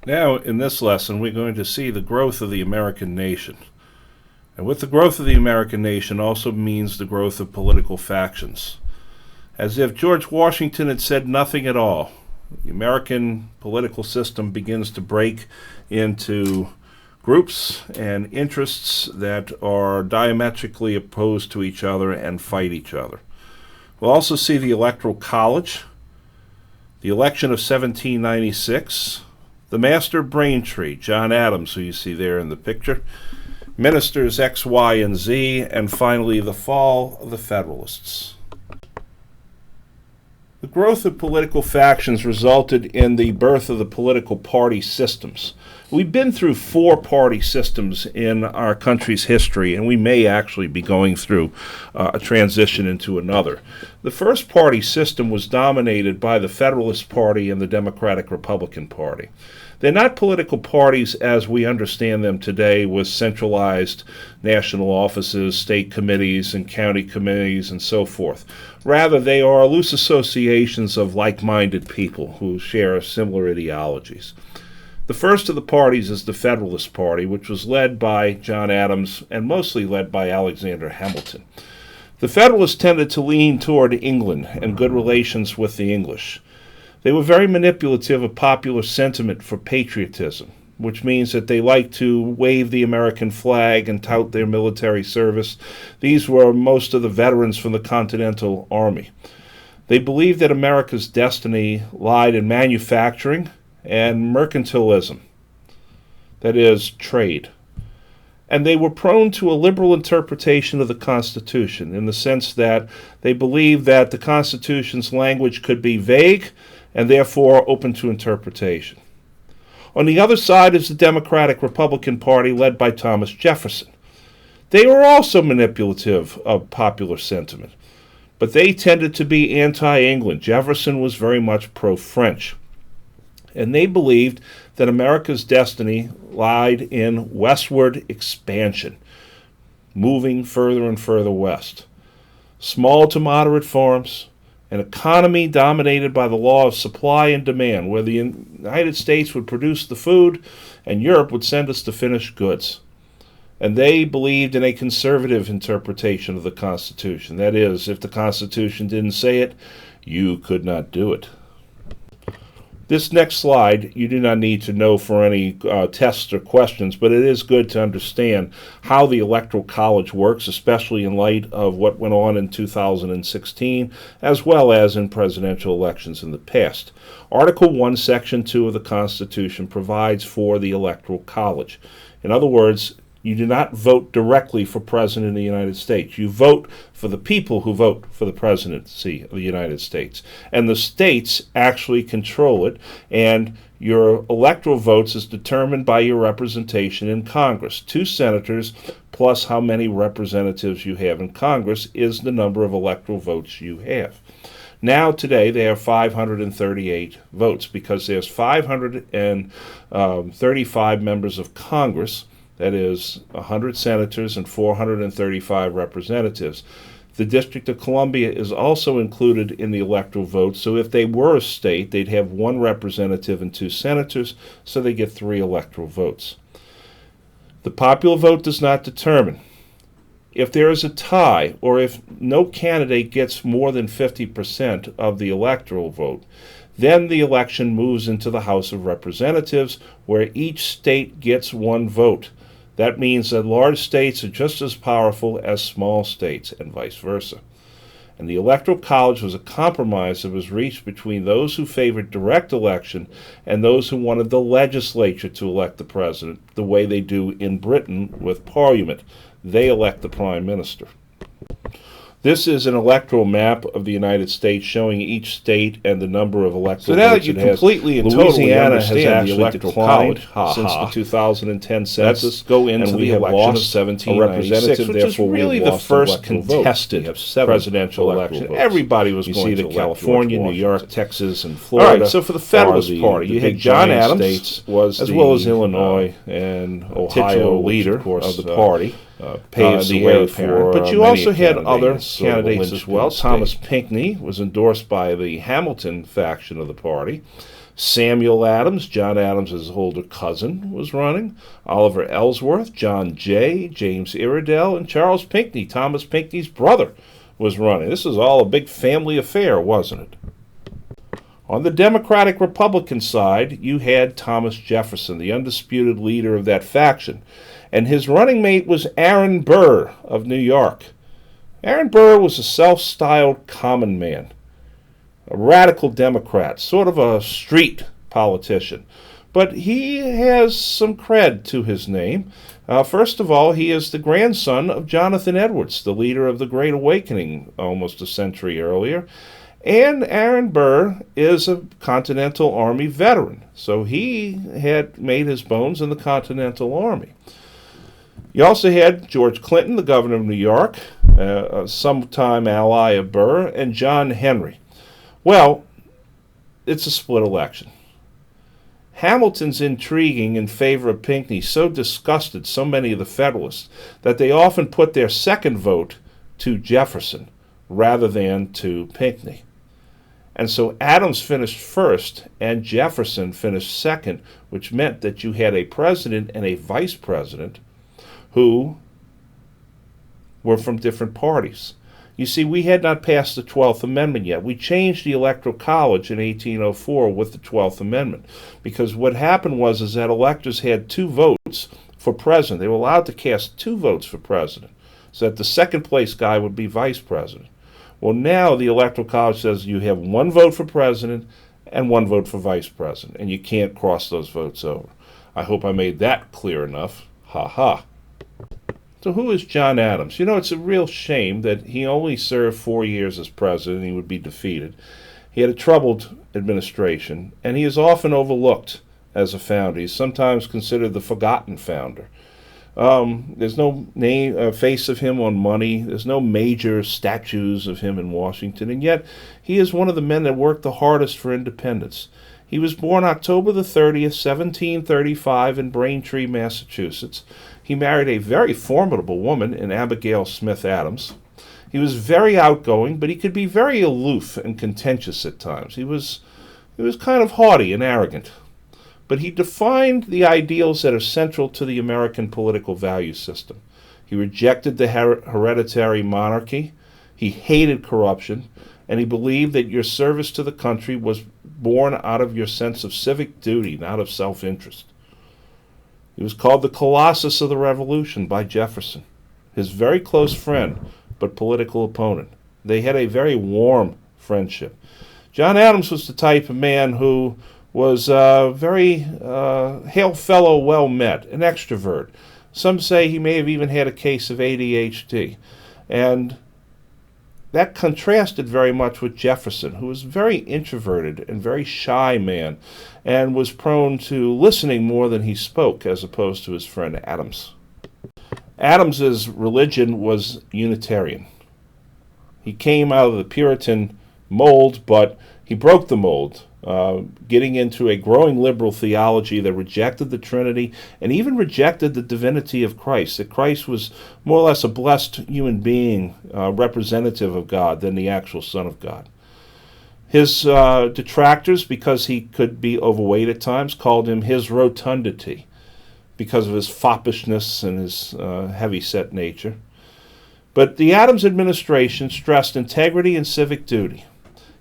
Now, in this lesson, we're going to see the growth of the American nation. And with the growth of the American nation also means the growth of political factions. As if George Washington had said nothing at all, the American political system begins to break into groups and interests that are diametrically opposed to each other and fight each other. We'll also see the Electoral College, the election of 1796, the master Braintree, John Adams, who you see there in the picture, ministers X, Y, and Z, and finally the fall of the Federalists. The growth of political factions resulted in the birth of the political party systems. We've been through 4 party systems in our country's history, and we may actually be going through a transition into another. The first party system was dominated by the Federalist Party and the Democratic Republican Party. They're not political parties as we understand them today, with centralized national offices, state committees, and county committees, and so forth. Rather, they are loose associations of like-minded people who share similar ideologies. The first of the parties is the Federalist Party, which was led by John Adams and mostly led by Alexander Hamilton. The Federalists tended to lean toward England and good relations with the English. They were very manipulative of popular sentiment for patriotism, which means that they liked to wave the American flag and tout their military service. These were most of the veterans from the Continental Army. They believed that America's destiny lied in manufacturing and mercantilism, that is, trade. And they were prone to a liberal interpretation of the Constitution, in the sense that they believed that the Constitution's language could be vague and therefore open to interpretation. On the other side is the Democratic Republican Party, led by Thomas Jefferson. They were also manipulative of popular sentiment, but they tended to be anti-England. Jefferson was very much pro-French. And they believed that America's destiny lied in westward expansion, moving further and further west. Small to moderate farms, an economy dominated by the law of supply and demand, where the United States would produce the food and Europe would send us the finished goods. And they believed in a conservative interpretation of the Constitution. That is, if the Constitution didn't say it, you could not do it. This next slide, you do not need to know for any tests or questions, but it is good to understand how the Electoral College works, especially in light of what went on in 2016, as well as in presidential elections in the past. Article 1, Section 2 of the Constitution provides for the Electoral College. In other words, you do not vote directly for President of the United States. You vote for the people who vote for the presidency of the United States. And the states actually control it, and your electoral votes is determined by your representation in Congress. 2 senators plus how many representatives you have in Congress is the number of electoral votes you have. Now, today, they have 538 votes because there's 535 members of Congress. That is 100 senators and 435 representatives. The District of Columbia is also included in the electoral vote, so if they were a state, they'd have 1 representative and 2 senators, so they get 3 electoral votes. The popular vote does not determine. If there is a tie, or if no candidate gets more than 50% of the electoral vote, then the election moves into the House of Representatives, where each state gets 1 vote. That means that large states are just as powerful as small states, and vice versa. And the Electoral College was a compromise that was reached between those who favored direct election and those who wanted the legislature to elect the president, the way they do in Britain with Parliament. They elect the Prime Minister. This is an electoral map of the United States showing each state and the number of electoral votes. So now you completely and totally understand the electoral college since the 2010 census. Let's go into the election of 1796, which is really the first contested presidential election. Everybody was going to elect California, New York, Texas, and Florida. All right, so for the Federalist Party, you had John Adams, as well as Illinois and Ohio, leader of the party. Paves the way for but you also had other candidates as well. Thomas Pinckney was endorsed by the Hamilton faction of the party. Samuel Adams, John Adams' older cousin, was running. Oliver Ellsworth, John Jay, James Iredell, and Charles Pinckney, Thomas Pinckney's brother, was running. This was all a big family affair, wasn't it? On the Democratic-Republican side, you had Thomas Jefferson, the undisputed leader of that faction, and his running mate was Aaron Burr of New York. Aaron Burr was a self-styled common man, a radical Democrat, sort of a street politician. But he has some cred to his name. First of all, he is the grandson of Jonathan Edwards, the leader of the Great Awakening almost a century earlier. And Aaron Burr is a Continental Army veteran, so he had made his bones in the Continental Army. You also had George Clinton, the governor of New York, a sometime ally of Burr, and John Henry. Well, it's a split election. Hamilton's intriguing in favor of Pinckney so disgusted so many of the Federalists that they often put their second vote to Jefferson rather than to Pinckney. And so Adams finished first and Jefferson finished second, which meant that you had a president and a vice president who were from different parties. You see, we had not passed the 12th Amendment yet. We changed the Electoral College in 1804 with the 12th Amendment, because what happened was that electors had 2 votes for president. They were allowed to cast 2 votes for president, so that the second place guy would be vice president. Well, now the Electoral College says you have 1 vote for president and 1 vote for vice president, and you can't cross those votes over. I hope I made that clear enough. Ha ha. So who is John Adams? You know, it's a real shame that he only served 4 years as president and he would be defeated. He had a troubled administration, and he is often overlooked as a founder. He's sometimes considered the forgotten founder. There's no face of him on money. There's no major statues of him in Washington, and yet he is one of the men that worked the hardest for independence. He was born October the 30th, 1735 in Braintree, Massachusetts. He married a very formidable woman in Abigail Smith Adams. He was very outgoing, but he could be very aloof and contentious at times. He was kind of haughty and arrogant. But he defined the ideals that are central to the American political value system. He rejected the hereditary monarchy, he hated corruption, and he believed that your service to the country was born out of your sense of civic duty, not of self-interest. He was called the Colossus of the Revolution by Jefferson, his very close friend but political opponent. They had a very warm friendship. John Adams was the type of man who was very hail fellow, well met, an extrovert. Some say he may have even had a case of ADHD. And that contrasted very much with Jefferson, who was very introverted and very shy man, and was prone to listening more than he spoke, as opposed to his friend Adams. Adams's religion was Unitarian. He came out of the Puritan mold, but he broke the mold, getting into a growing liberal theology that rejected the Trinity and even rejected the divinity of Christ, that Christ was more or less a blessed human being, representative of God, than the actual Son of God. His detractors, because he could be overweight at times, called him his rotundity because of his foppishness and his heavy-set nature. But the Adams administration stressed integrity and civic duty.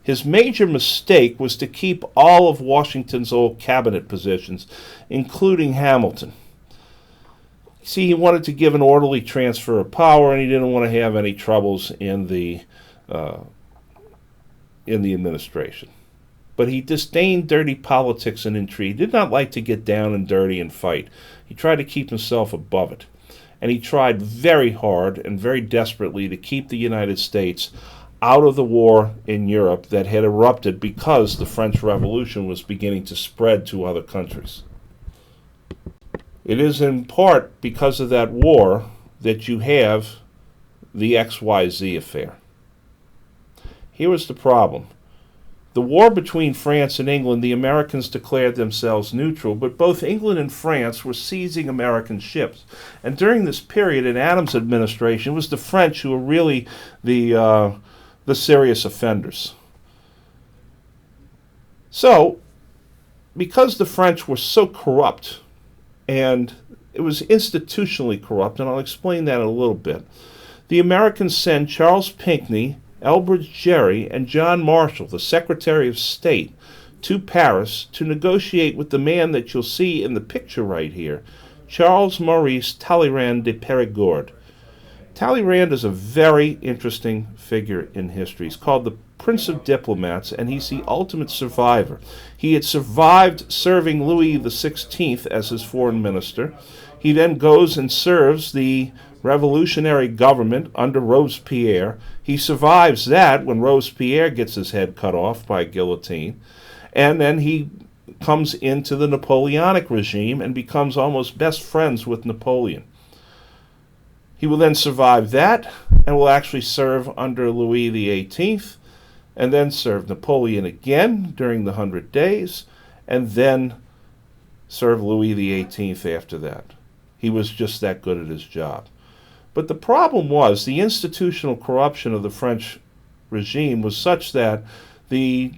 His major mistake was to keep all of Washington's old cabinet positions, including Hamilton. See, he wanted to give an orderly transfer of power, and he didn't want to have any troubles in the administration. But he disdained dirty politics and intrigue. He did not like to get down and dirty and fight. He tried to keep himself above it. And he tried very hard and very desperately to keep the United States out of the war in Europe that had erupted because the French Revolution was beginning to spread to other countries. It is in part because of that war that you have the XYZ affair. Here was the problem. The war between France and England, the Americans declared themselves neutral, but both England and France were seizing American ships. And during this period in Adams' administration, it was the French who were really the serious offenders. So, because the French were so corrupt, and it was institutionally corrupt, and I'll explain that in a little bit, the Americans send Charles Pinckney, Elbridge Gerry, and John Marshall, the Secretary of State, to Paris to negotiate with the man that you'll see in the picture right here, Charles Maurice Talleyrand de Perigord. Talleyrand is a very interesting figure in history. He's called the Prince of Diplomats, and he's the ultimate survivor. He had survived serving Louis XVI as his foreign minister. He then goes and serves the revolutionary government under Robespierre. He survives that when Robespierre gets his head cut off by a guillotine. And then he comes into the Napoleonic regime and becomes almost best friends with Napoleon. He will then survive that and will actually serve under Louis XVIII, and then serve Napoleon again during the 100 Days, and then serve Louis XVIII after that. He was just that good at his job. But the problem was the institutional corruption of the French regime was such that the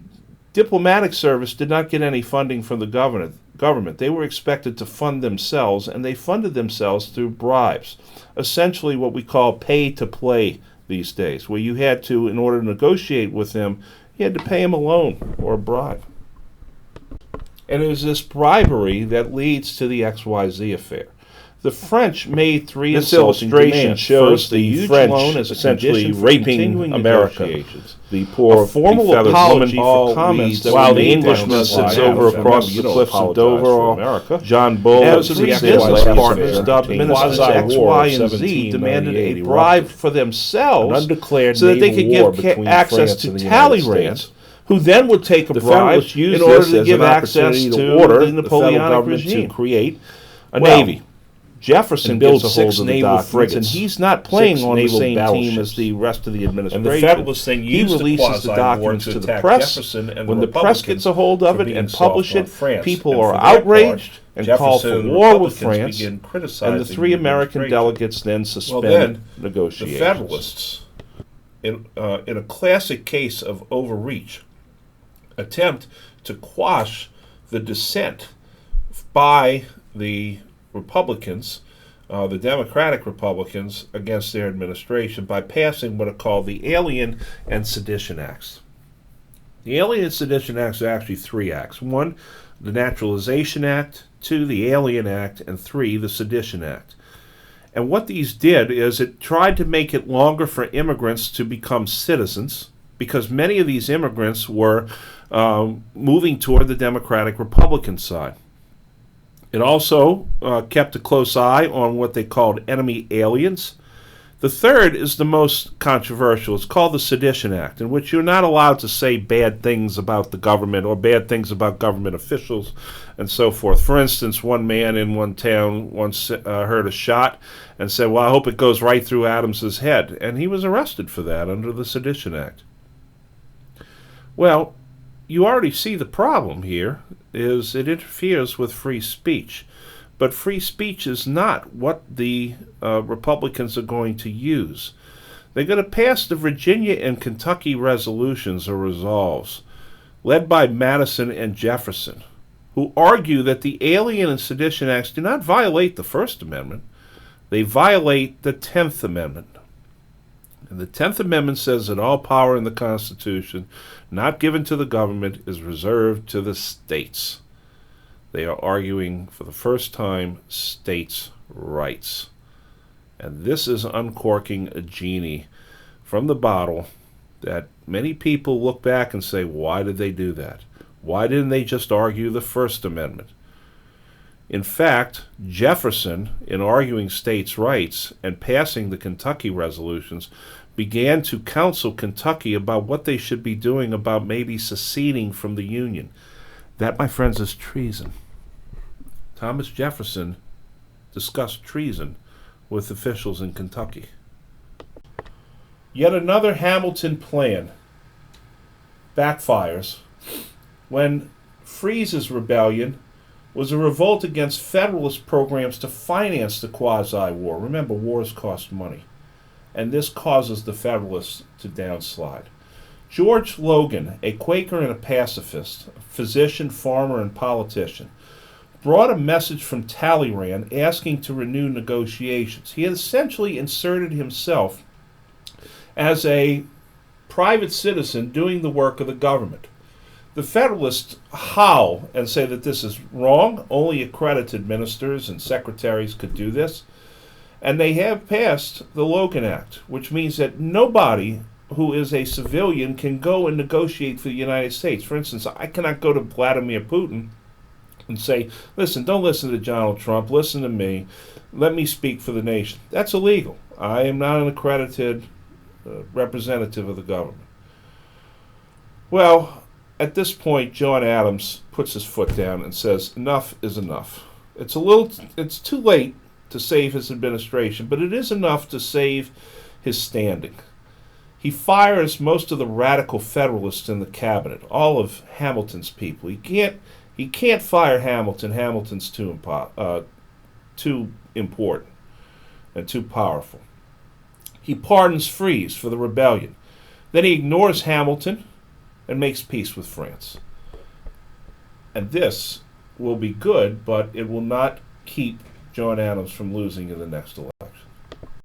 diplomatic service did not get any funding from the government. They were expected to fund themselves, and they funded themselves through bribes. Essentially what we call pay-to-play these days, where you had to, in order to negotiate with them, you had to pay them a loan or a bribe. And it was this bribery that leads to the XYZ affair. The French made three This insulting illustration demands. shows First, the huge French loan as a essentially condition for raping continuing America. negotiations. The poor A formal befeathered apology woman for comments that while were the made Englishman down sits the over line. across You the don't cliffs of apologize Dover. for America. John Bull As is the the business Quasi-War partners of dubbed ministers X, Y, and Z 1798 demanded a erupted. bribe for An themselves undeclared so that they could naval war give between access France to and the United Talleyrand, States. who then would take a The bribe Federalists used in order this to as give an access opportunity to to order the the federal Napoleonic government regime. to create A well, navy. Jefferson and build gets a hold 6 of the naval documents, and frigates, he's not playing 6 on the naval same team battleships. as the rest of the administration. And the Federalists then He used the releases the quasi-war documents to to the attack press. Jefferson and When the the press Republicans gets a hold of for it being and soft publish on it, France. people And are for their outraged part, and Jefferson call for and the war with Republicans France, begin criticizing and the three American administration. delegates then Well, suspend then, negotiations. the Federalists, in a classic case of overreach, attempt to quash the dissent by the Republicans, the Democratic Republicans, against their administration by passing what are called the Alien and Sedition Acts. The Alien and Sedition Acts are actually 3 acts. 1, the Naturalization Act, 2, the Alien Act, and 3, the Sedition Act. And what these did is it tried to make it longer for immigrants to become citizens, because many of these immigrants were moving toward the Democratic Republican side. It also kept a close eye on what they called enemy aliens. The third is the most controversial. It's called the Sedition Act, in which you're not allowed to say bad things about the government or bad things about government officials and so forth. For instance, one man in one town once heard a shot and said, "Well, I hope it goes right through Adams's head." And he was arrested for that under the Sedition Act. Well, you already see the problem here is it interferes with free speech. But free speech is not what the Republicans are going to use. They're going to pass the Virginia and Kentucky resolutions or resolves, led by Madison and Jefferson, who argue that the Alien and Sedition Acts do not violate the First Amendment. They violate the 10th Amendment. And the 10th Amendment says that all power in the Constitution not given to the government is reserved to the states. They are arguing for the first time states' rights. And this is uncorking a genie from the bottle that many people look back and say, why did they do that? Why didn't they just argue the First Amendment? In fact, Jefferson, in arguing states' rights and passing the Kentucky resolutions, began to counsel Kentucky about what they should be doing about maybe seceding from the Union. That, my friends, is treason. Thomas Jefferson discussed treason with officials in Kentucky. Yet another Hamilton plan backfires when Freeze's rebellion was a revolt against Federalist programs to finance the quasi-war. Remember, wars cost money. And this causes the Federalists to downslide. George Logan, a Quaker and a pacifist, physician, farmer, and politician, brought a message from Talleyrand asking to renew negotiations. He had essentially inserted himself as a private citizen doing the work of the government. The Federalists howl and say that this is wrong. Only accredited ministers and secretaries could do this. And they have passed the Logan Act, which means that nobody who is a civilian can go and negotiate for the United States. For instance, I cannot go to Vladimir Putin and say, listen, don't listen to Donald Trump, listen to me, let me speak for the nation. That's illegal. I am not an accredited representative of the government. Well, at this point, John Adams puts his foot down and says, enough is enough. It's too late to save his administration, but it is enough to save his standing. He fires most of the radical Federalists in the cabinet, all of Hamilton's people. He can't fire Hamilton. Hamilton's too important and too powerful. He pardons Frise for the rebellion. Then he ignores Hamilton and makes peace with France. And this will be good, but it will not keep John Adams from losing in the next election.